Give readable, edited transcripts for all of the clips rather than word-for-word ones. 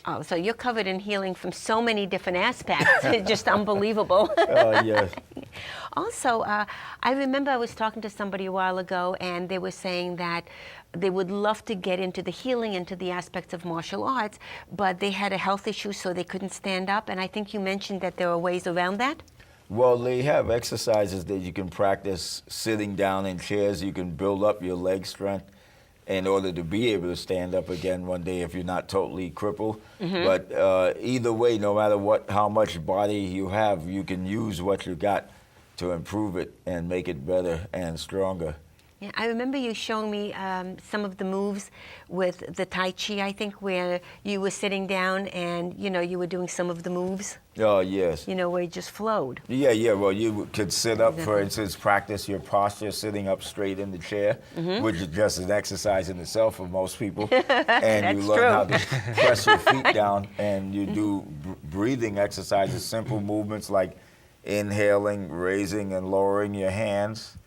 Oh, so you're covered in healing from so many different aspects. It's just unbelievable. Yes. Also, I remember I was talking to somebody a while ago, and they were saying that they would love to get into the healing, into the aspects of martial arts, but they had a health issue, so they couldn't stand up. And I think you mentioned that there are ways around that. Well, they have exercises that you can practice sitting down in chairs. You can build up your leg strength in order to be able to stand up again one day if you're not totally crippled. But either way, no matter how much body you have, you can use what you got to improve it and make it better and stronger. Yeah, I remember you showing me some of the moves with the Tai Chi, I think, where you were sitting down and, you were doing some of the moves, Oh, yes. where you just flowed. Yeah. Well, you could sit up, for instance, practice your posture sitting up straight in the chair, which is just an exercise in itself for most people. And you learn how to press your feet down, and you do breathing exercises, simple movements like inhaling, raising, and lowering your hands.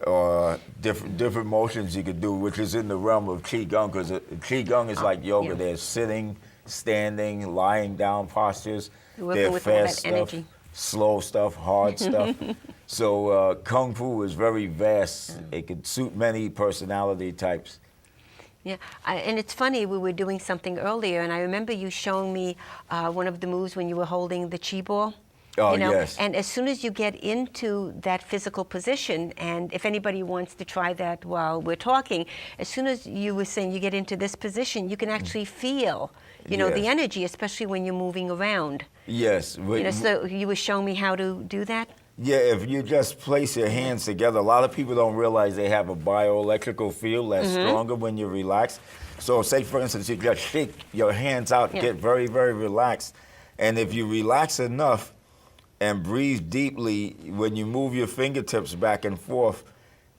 Or different motions you could do, which is in the realm of Qigong, because Qigong is like yoga. Yeah. There's sitting, standing, lying down postures. You're working There's with all that fast stuff, energy. slow stuff, hard stuff. So Kung Fu is very vast. It could suit many personality types. Yeah, and it's funny, we were doing something earlier, and I remember you showing me one of the moves when you were holding the Chi ball. Oh, yes. And as soon as you get into that physical position, and if anybody wants to try that while we're talking, as soon as you were saying you get into this position, you can actually feel, the Yes. energy, especially when you're moving around. Yes. So you were showing me how to do that? Yeah, if you just place your hands together, a lot of people don't realize they have a bioelectrical field that's stronger when you relax. So say, for instance, you just shake your hands out, get very, very relaxed. And if you relax enough and breathe deeply, when you move your fingertips back and forth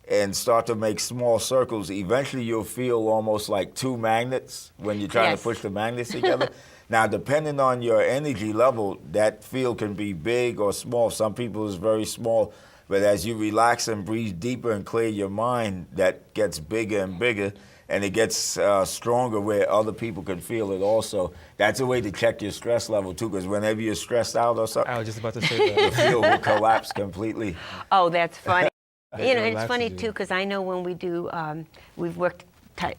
and start to make small circles, eventually you'll feel almost like two magnets when you're trying to push the magnets together. Now, depending on your energy level, that field can be big or small. Some people is very small, but as you relax and breathe deeper and clear your mind, that gets bigger and bigger, and it gets stronger where other people can feel it also. That's a way to check your stress level too, because whenever you're stressed out or something, I was just about to say that. the field will collapse completely. Oh, that's funny. It's relaxes funny you. too, because I know when we do, we've worked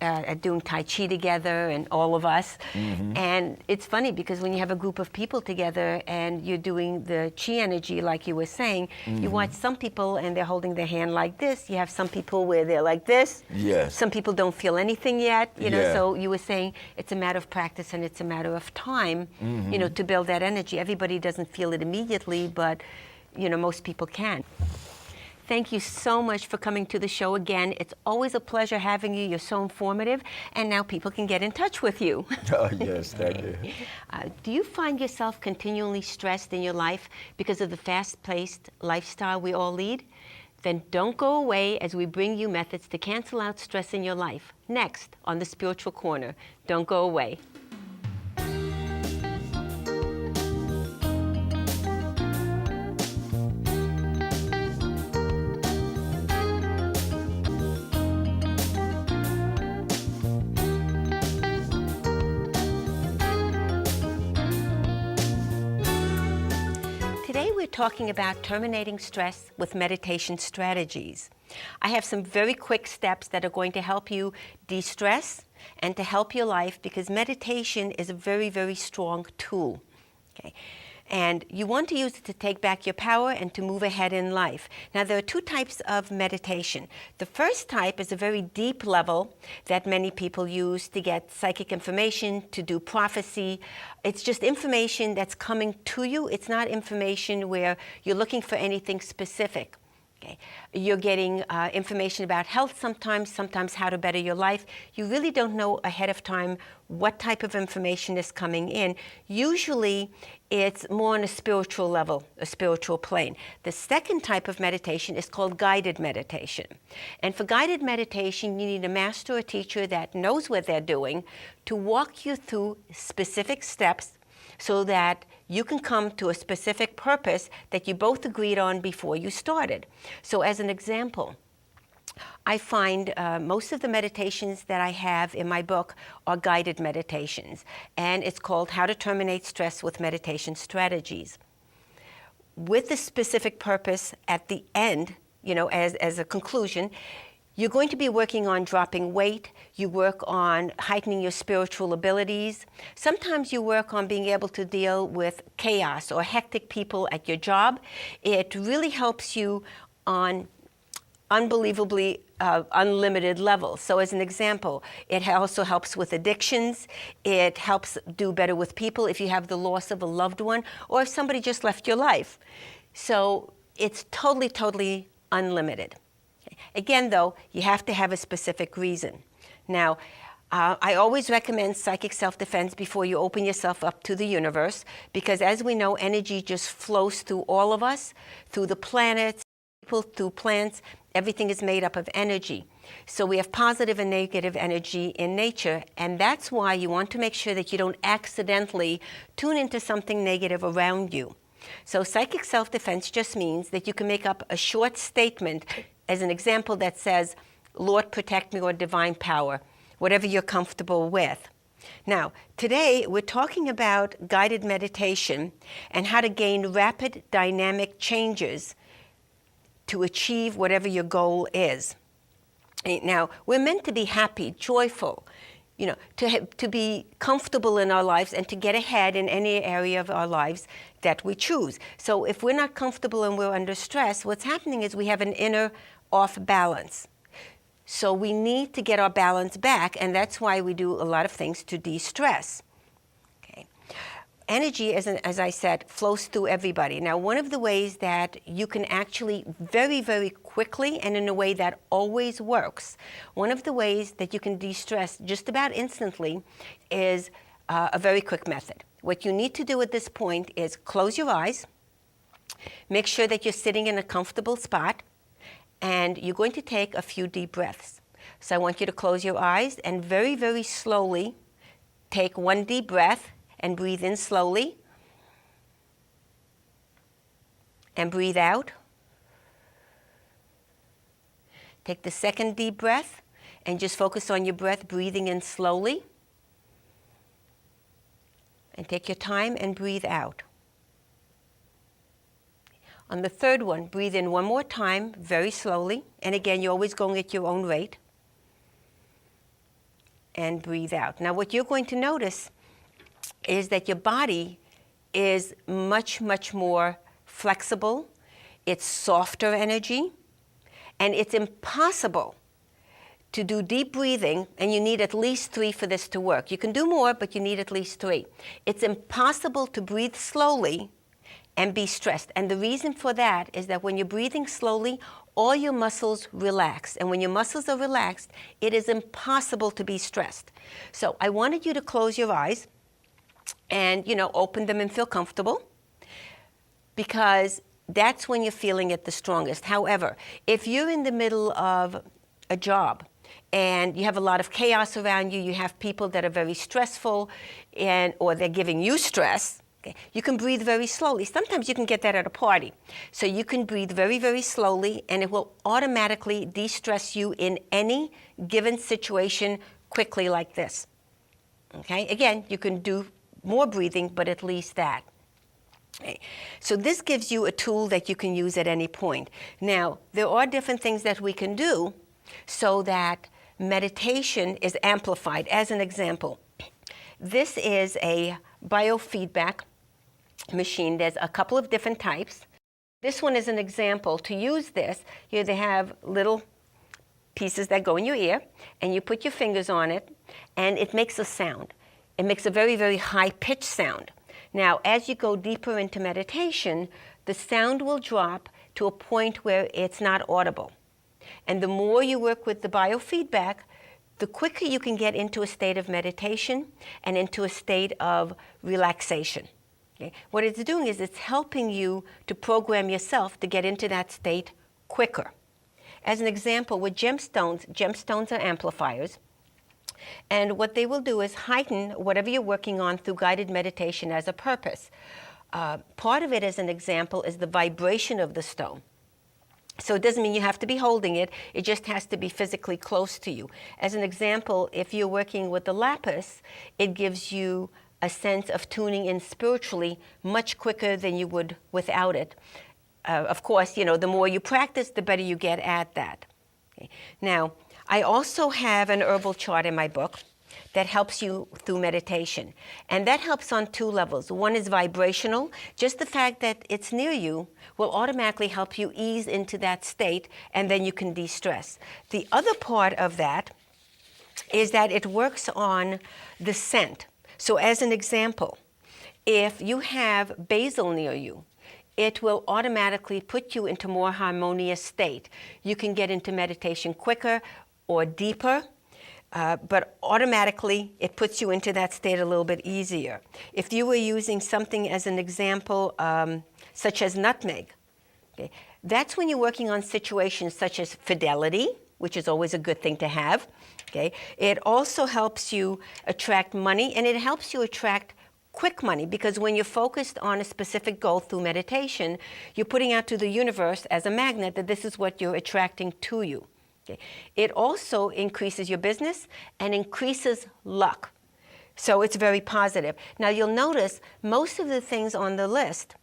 at doing Tai Chi together, and all of us. And it's funny because when you have a group of people together and you're doing the Chi energy, like you were saying, you watch some people and they're holding their hand like this. You have some people where they're like this. Yes. Some people don't feel anything yet, Yeah. So you were saying it's a matter of practice and it's a matter of time, to build that energy. Everybody doesn't feel it immediately, but, most people can. Thank you so much for coming to the show again. It's always a pleasure having you. You're so informative, and now people can get in touch with you. Oh, yes, thank you. Do you find yourself continually stressed in your life because of the fast-paced lifestyle we all lead? Then don't go away as we bring you methods to cancel out stress in your life. Next on The Spiritual Corner. Don't go away. Today we're talking about terminating stress with meditation strategies. I have some very quick steps that are going to help you de-stress and to help your life, because meditation is a very, very strong tool. Okay. And you want to use it to take back your power and to move ahead in life. Now, there are two types of meditation. The first type is a very deep level that many people use to get psychic information, to do prophecy. It's just information that's coming to you. It's not information where you're looking for anything specific. Okay. You're getting information about health sometimes how to better your life. You really don't know ahead of time what type of information is coming in. Usually, it's more on a spiritual level, a spiritual plane. The second type of meditation is called guided meditation. And for guided meditation, you need a master or teacher that knows what they're doing to walk you through specific steps so that you can come to a specific purpose that you both agreed on before you started. So as an example, I find most of the meditations that I have in my book are guided meditations, and it's called How to Terminate Stress with Meditation Strategies. With the specific purpose at the end, as a conclusion, you're going to be working on dropping weight. You work on heightening your spiritual abilities. Sometimes you work on being able to deal with chaos or hectic people at your job. It really helps you on unbelievably unlimited levels. So as an example, it also helps with addictions. It helps do better with people if you have the loss of a loved one or if somebody just left your life. So it's totally, totally unlimited. Again, though, you have to have a specific reason. Now, I always recommend psychic self-defense before you open yourself up to the universe, because as we know, energy just flows through all of us, through the planets, people, through plants. Everything is made up of energy. So we have positive and negative energy in nature, and that's why you want to make sure that you don't accidentally tune into something negative around you. So psychic self-defense just means that you can make up a short statement as an example that says, Lord, protect me, or divine power, whatever you're comfortable with. Now, today we're talking about guided meditation and how to gain rapid dynamic changes to achieve whatever your goal is. Now, we're meant to be happy, joyful, to be comfortable in our lives and to get ahead in any area of our lives that we choose. So if we're not comfortable and we're under stress, what's happening is we have an inner off balance. So we need to get our balance back, and that's why we do a lot of things to de-stress. Okay. Energy, as I said, flows through everybody. Now, one of the ways that you can actually very, very quickly and in a way that always works, one of the ways that you can de-stress just about instantly is a very quick method. What you need to do at this point is close your eyes, make sure that you're sitting in a comfortable spot, and you're going to take a few deep breaths. So I want you to close your eyes and very, very slowly take one deep breath and breathe in slowly. And breathe out. Take the second deep breath and just focus on your breath, breathing in slowly. And take your time and breathe out. On the third one, breathe in one more time, very slowly. And again, you're always going at your own rate. And breathe out. Now, what you're going to notice is that your body is much, much more flexible. It's softer energy. And it's impossible to do deep breathing, and you need at least 3 for this to work. You can do more, but you need at least 3. It's impossible to breathe slowly and be stressed. And the reason for that is that when you're breathing slowly, all your muscles relax. And when your muscles are relaxed, it is impossible to be stressed. So I wanted you to close your eyes and, open them and feel comfortable, because that's when you're feeling it the strongest. However, if you're in the middle of a job and you have a lot of chaos around you, you have people that are very stressful or they're giving you stress, okay, you can breathe very slowly. Sometimes you can get that at a party. So you can breathe very, very slowly, and it will automatically de-stress you in any given situation quickly like this. Okay? Again, you can do more breathing, but at least that. Okay. So this gives you a tool that you can use at any point. Now, there are different things that we can do so that meditation is amplified. As an example, this is a biofeedback machine. There's a couple of different types. This one is an example. To use this, they have little pieces that go in your ear, and you put your fingers on it, and it makes a sound. It makes a very, very high-pitched sound. Now, as you go deeper into meditation, the sound will drop to a point where it's not audible. And the more you work with the biofeedback, the quicker you can get into a state of meditation and into a state of relaxation. Okay? What it's doing is it's helping you to program yourself to get into that state quicker. As an example, with gemstones are amplifiers. And what they will do is heighten whatever you're working on through guided meditation as a purpose. Part of it, as an example, is the vibration of the stone. So it doesn't mean you have to be holding it. It just has to be physically close to you. As an example, if you're working with the lapis, it gives you a sense of tuning in spiritually much quicker than you would without it. Of course, the more you practice, the better you get at that. Okay. Now, I also have an herbal chart in my book that helps you through meditation. And that helps on two levels. One is vibrational. Just the fact that it's near you will automatically help you ease into that state, and then you can de-stress. The other part of that is that it works on the scent. So as an example, if you have basil near you, it will automatically put you into more harmonious state. You can get into meditation quicker or deeper. But automatically, it puts you into that state a little bit easier. If you were using something as an example, such as nutmeg, okay, that's when you're working on situations such as fidelity, which is always a good thing to have. Okay? It also helps you attract money, and it helps you attract quick money, because when you're focused on a specific goal through meditation, you're putting out to the universe as a magnet that this is what you're attracting to you. It also increases your business and increases luck. So it's very positive. Now you'll notice most of the things on the list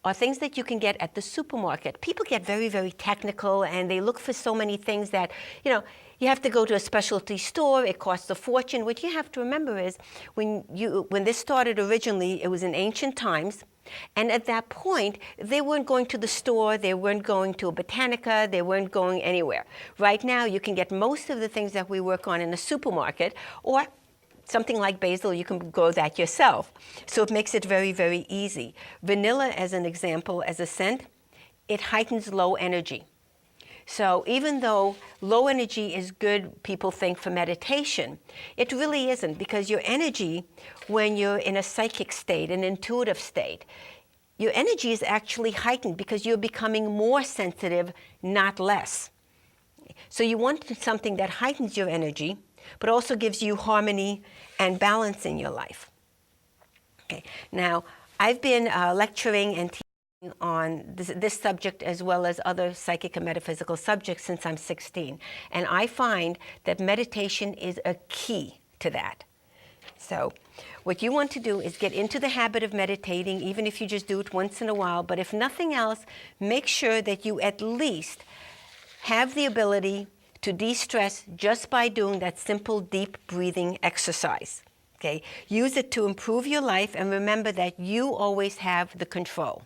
are things that you can get at the supermarket. People get very, very technical, and they look for so many things that, you have to go to a specialty store. It costs a fortune. What you have to remember is when this started originally, it was in ancient times. And at that point, they weren't going to the store, they weren't going to a botanica, they weren't going anywhere. Right now, you can get most of the things that we work on in a supermarket, or something like basil, you can grow that yourself. So it makes it very, very easy. Vanilla, as an example, as a scent, it heightens low energy. So even though low energy is good, people think, for meditation, it really isn't, because your energy, when you're in a psychic state, an intuitive state, your energy is actually heightened because you're becoming more sensitive, not less. So you want something that heightens your energy, but also gives you harmony and balance in your life. Okay. Now, I've been lecturing and teaching on this subject as well as other psychic and metaphysical subjects since I'm 16. And I find that meditation is a key to that. So what you want to do is get into the habit of meditating, even if you just do it once in a while. But if nothing else, make sure that you at least have the ability to de-stress just by doing that simple deep breathing exercise. Okay? Use it to improve your life, and remember that you always have the control.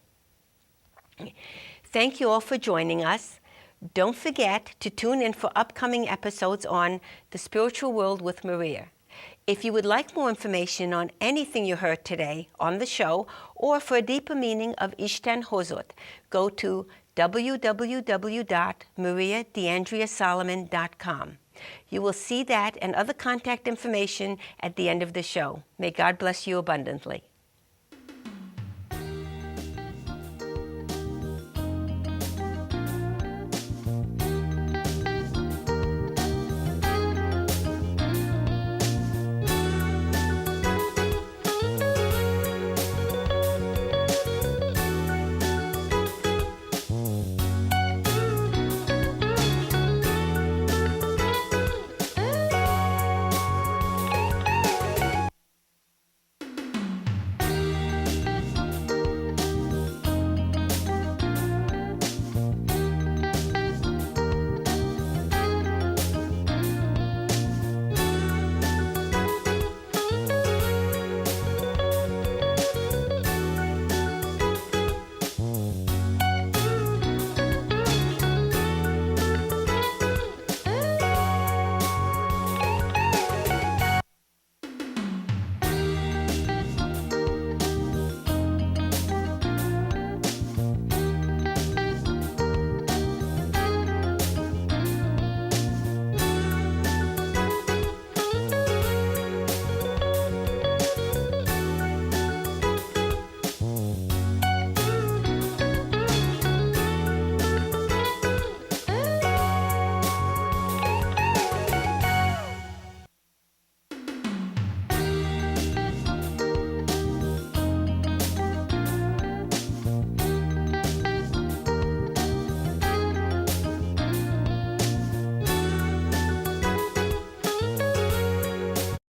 Thank you all for joining us. Don't forget to tune in for upcoming episodes on The Spiritual World with Maria. If you would like more information on anything you heard today on the show, or for a deeper meaning of Ishtan Hozot, go to www.mariadeandreasolomon.com. You will see that and other contact information at the end of the show. May God bless you abundantly.